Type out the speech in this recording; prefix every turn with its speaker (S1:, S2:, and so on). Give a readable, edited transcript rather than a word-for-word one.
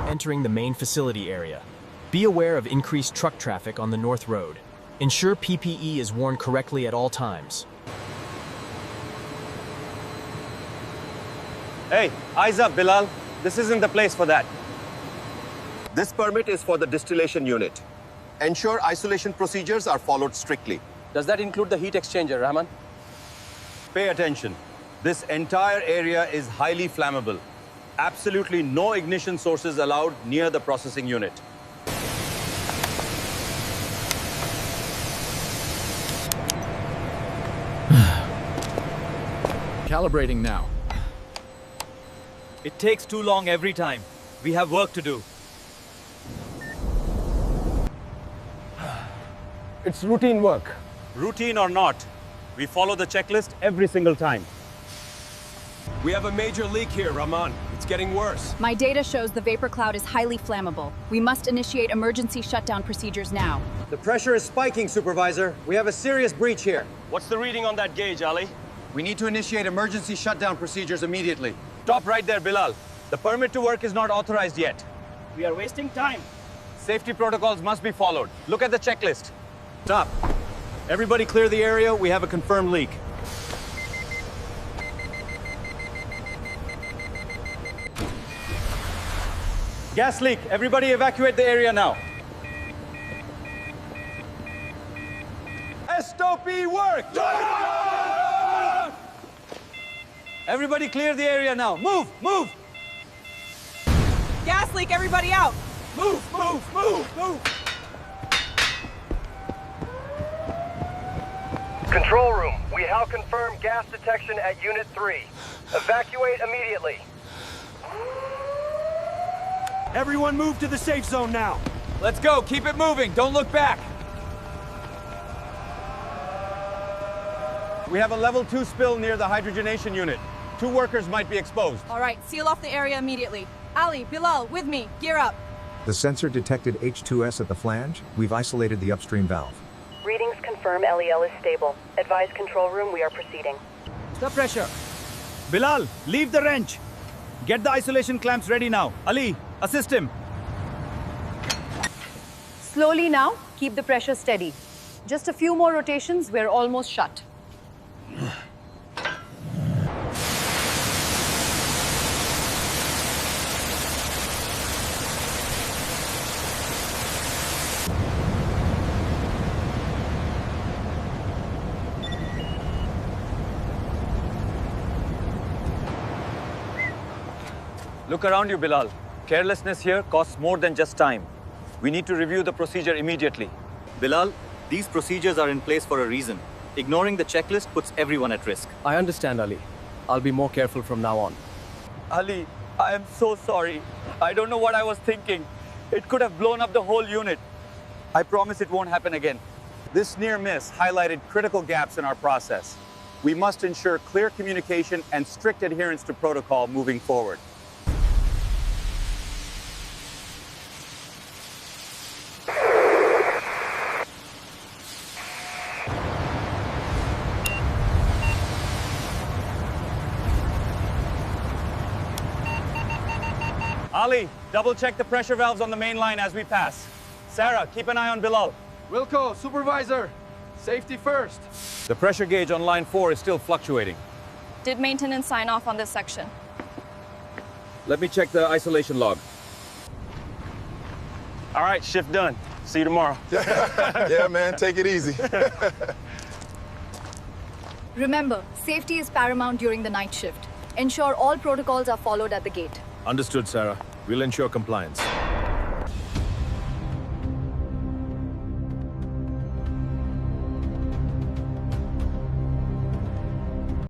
S1: entering the main facility area. Be aware of increased truck traffic on the North Road. Ensure PPE is worn correctly at all times.
S2: Hey, eyes up, Bilal. This isn't the place for that. This permit is for the distillation unit. Ensure isolation procedures are followed strictly.
S3: Does that include the heat exchanger, Rahman?
S2: Pay attention. This entire area is highly flammable. Absolutely no ignition sources allowed near the processing unit.
S4: Calibrating now.
S5: It takes too long every time. We have work to do.
S3: It's routine work.
S2: Routine or not, we follow the checklist every single time.
S6: We have a major leak here, Rahman. It's getting worse.
S7: My data shows the vapor cloud is highly flammable. We must initiate emergency shutdown procedures now.
S8: The pressure is spiking, Supervisor. We have a serious breach here.
S2: What's the reading on that gauge, Ali?
S8: We need to initiate emergency shutdown procedures immediately.
S2: Stop right there, Bilal. The permit to work is not authorized yet.
S5: We are wasting time.
S2: Safety protocols must be followed. Look at the checklist. Stop. Everybody clear the area. We have a confirmed leak. Gas leak. Everybody evacuate the area now. Stop work! Everybody clear the area now. Move, move!
S9: Gas leak, everybody out!
S5: Move, move, move, move!
S10: Control room, we have confirmed gas detection at Unit 3. Evacuate immediately.
S5: Everyone move to the safe zone now. Let's go, keep it moving, don't look back.
S2: We have a level 2 spill near the hydrogenation unit. 2 workers might be exposed.
S9: All right, seal off the area immediately. Ali, Bilal, with me. Gear up.
S11: The sensor detected H2S at the flange. We've isolated the upstream valve.
S10: Readings confirm LEL is stable. Advise control room, we are proceeding.
S5: Stop pressure. Bilal, leave the wrench. Get the isolation clamps ready now. Ali, assist him.
S12: Slowly now, keep the pressure steady. Just a few more rotations, we're almost shut.
S2: Look around you, Bilal. Carelessness here costs more than just time. We need to review the procedure immediately.
S3: Bilal, these procedures are in place for a reason. Ignoring the checklist puts everyone at risk.
S8: I understand, Ali. I'll be more careful from now on.
S5: Ali, I am so sorry. I don't know what I was thinking. It could have blown up the whole unit.
S2: I promise it won't happen again. This near miss highlighted critical gaps in our process. We must ensure clear communication and strict adherence to protocol moving forward. Ali, double-check the pressure valves on the main line as we pass. Sarah, keep an eye on Bilal.
S3: Wilco, Supervisor, safety first.
S2: The pressure gauge on line 4 is still fluctuating.
S9: Did maintenance sign off on this section?
S2: Let me check the isolation log. All right, shift done. See you tomorrow.
S6: Yeah, man, take it easy.
S7: Remember, safety is paramount during the night shift. Ensure all protocols are followed at the gate.
S6: Understood, Sarah. We'll ensure compliance.